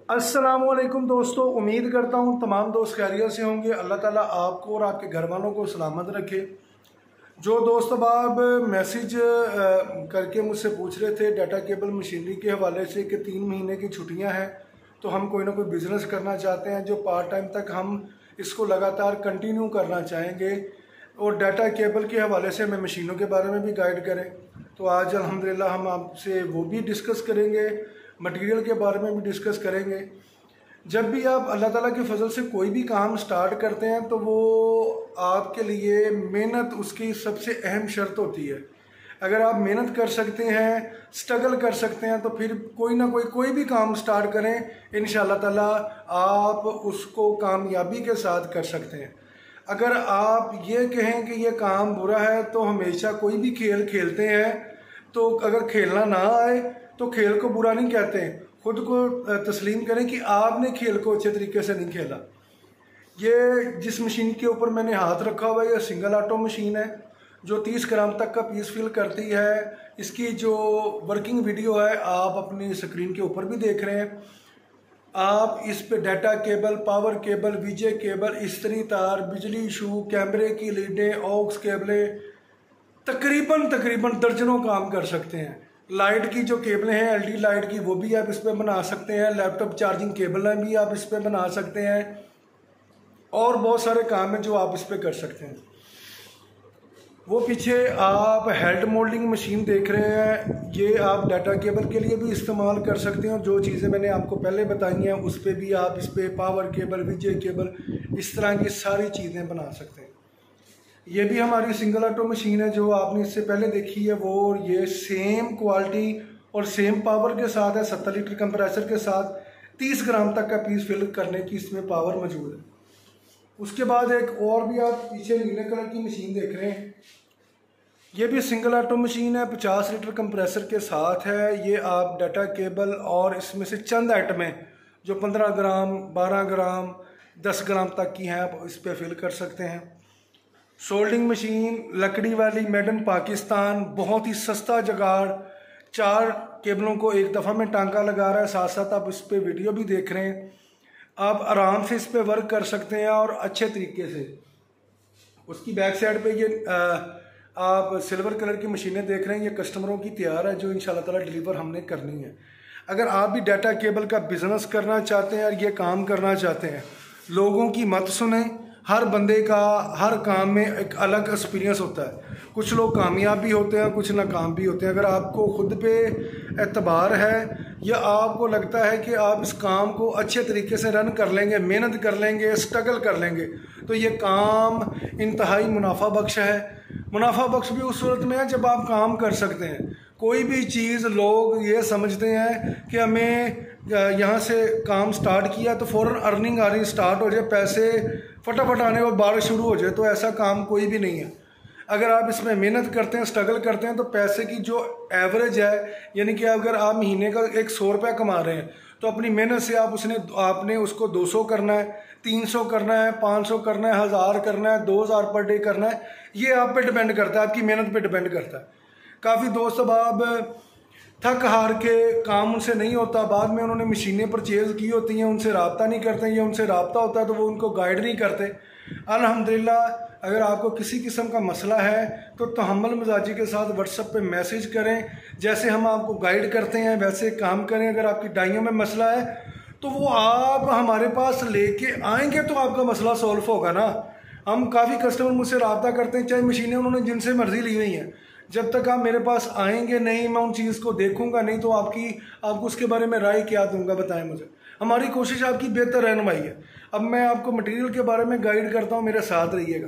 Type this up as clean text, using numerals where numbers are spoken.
अस्सलामुअलैकुम दोस्तों, उम्मीद करता हूँ तमाम दोस्त खैरियत से होंगे। अल्लाह ताला आपको और आपके घर वालों को सलामत रखे। जो दोस्त अब मैसेज करके मुझसे पूछ रहे थे डाटा केबल मशीनरी के हवाले से कि 3 महीने की छुट्टियां हैं तो हम कोई ना कोई बिज़नेस करना चाहते हैं जो पार्ट टाइम तक हम इसको लगातार कंटिन्यू करना चाहेंगे और डाटा केबल के हवाले से हमें मशीनों के बारे में भी गाइड करें, तो आज अल्हम्दुलिल्लाह हम आपसे वो भी डिस्कस करेंगे, मटेरियल के बारे में भी डिस्कस करेंगे। जब भी आप अल्लाह ताला के फजल से कोई भी काम स्टार्ट करते हैं तो वो आपके लिए मेहनत उसकी सबसे अहम शर्त होती है। अगर आप मेहनत कर सकते हैं, स्ट्रगल कर सकते हैं, तो फिर कोई ना कोई भी काम स्टार्ट करें, इंशाअल्लाह ताला आप उसको कामयाबी के साथ कर सकते हैं। अगर आप ये कहें कि ये काम बुरा है तो हमेशा कोई भी खेल खेलते हैं तो अगर खेलना ना आए तो खेल को बुरा नहीं कहते, खुद को तस्लीम करें कि आपने खेल को अच्छे तरीके से नहीं खेला। ये जिस मशीन के ऊपर मैंने हाथ रखा हुआ है ये सिंगल ऑटो मशीन है जो 30 ग्राम तक का पीस फिल करती है। इसकी जो वर्किंग वीडियो है आप अपनी स्क्रीन के ऊपर भी देख रहे हैं। आप इस पे डाटा केबल, पावर केबल, वीजे केबल, इस्त्री तार, बिजली शू, कैमरे की लीडें, ऑक्स केबलें, तकरीबन दर्जनों काम कर सकते हैं। लाइट की जो केबलें हैं एलईडी लाइट की वो भी आप इस पर बना सकते हैं। लैपटॉप चार्जिंग केबलें भी आप इस पर बना सकते हैं और बहुत सारे काम हैं जो आप इस पर कर सकते हैं। वो पीछे आप हेड मोल्डिंग मशीन देख रहे हैं, ये आप डाटा केबल के लिए भी इस्तेमाल कर सकते हैं। जो चीज़ें मैंने आपको पहले बताई हैं उस पर भी आप इस पर पावर केबल, वीजे केबल, इस तरह की सारी चीज़ें बना सकते हैं। ये भी हमारी सिंगल ऑटो मशीन है जो आपने इससे पहले देखी है वो, ये सेम क्वालिटी और सेम पावर के साथ है। 70 लीटर कंप्रेसर के साथ 30 ग्राम तक का पीस फिल करने की इसमें पावर मौजूद है। उसके बाद एक और भी आप पीछे नीले कलर की मशीन देख रहे हैं, ये भी सिंगल ऑटो मशीन है, 50 लीटर कंप्रेसर के साथ है। ये आप डाटा केबल और इसमें से चंद आइटमें जो 15 ग्राम, 12 ग्राम, 10 ग्राम तक की हैं आप इस पर फिल कर सकते हैं। सोल्डिंग मशीन लकड़ी वाली, मेड इन पाकिस्तान, बहुत ही सस्ता जुगाड़, 4 केबलों को एक दफ़ा में टांका लगा रहा है। साथ साथ आप इस पर वीडियो भी देख रहे हैं। आप आराम से इस पर वर्क कर सकते हैं और अच्छे तरीके से। उसकी बैक साइड पे ये आप सिल्वर कलर की मशीनें देख रहे हैं, ये कस्टमरों की तैयार है जो इंशाल्लाह ताला डिलीवर हमने करनी है। अगर आप भी डाटा केबल का बिजनेस करना चाहते हैं और ये काम करना चाहते हैं, लोगों की मत सुने। हर बंदे का हर काम में एक अलग एक्सपीरियंस होता है। कुछ लोग कामयाब भी होते हैं, कुछ नाकाम भी होते हैं। अगर आपको खुद पे एतबार है या आपको लगता है कि आप इस काम को अच्छे तरीके से रन कर लेंगे, मेहनत कर लेंगे, स्ट्रगल कर लेंगे, तो ये काम इंतहाई मुनाफा बख्श है। मुनाफा बख्श भी उस सूरत में है जब आप काम कर सकते हैं। कोई भी चीज़ लोग ये समझते हैं कि हमें यहाँ से काम स्टार्ट किया तो फ़ौरन अर्निंग आनी स्टार्ट हो जाए, पैसे फटाफट आने और बारिश शुरू हो जाए, तो ऐसा काम कोई भी नहीं है। अगर आप इसमें मेहनत करते हैं, स्ट्रगल करते हैं, तो पैसे की जो एवरेज है, यानी कि अगर आप महीने का 100 रुपया कमा रहे हैं तो अपनी मेहनत से आपने उसको 200 करना है, 300 करना है, 500 करना है, 1000 करना है, 2000 पर डे करना है। ये आप पे डिपेंड करता है, आपकी मेहनत पे डिपेंड करता है। काफ़ी दोस्त अब थक हार के काम उनसे नहीं होता, बाद में उन्होंने मशीनें परचेज़ की होती हैं, उनसे रब्ता नहीं करते, या उनसे रब्ता होता है तो वो उनको गाइड नहीं करते। अल्हम्दुलिल्लाह अगर आपको किसी किस्म का मसला है तो तहम्मुल मिजाजी के साथ व्हाट्सएप पे मैसेज करें, जैसे हम आपको गाइड करते हैं वैसे काम करें। अगर आपकी डाइयों में मसला है तो वो आप हमारे पास लेके आएंगे तो आपका मसला सॉल्व होगा ना। हम काफ़ी कस्टमर मुझसे रब्ता करते हैं, चाहे मशीनें उन्होंने जिनसे मर्जी ली हुई हैं, जब तक आप मेरे पास आएंगे नहीं, मैं उन चीज़ को देखूंगा नहीं, तो आपको उसके बारे में राय क्या दूंगा, बताएं मुझे। हमारी कोशिश आपकी बेहतर रहनुमाई है। अब मैं आपको मटेरियल के बारे में गाइड करता हूँ, मेरे साथ रहिएगा।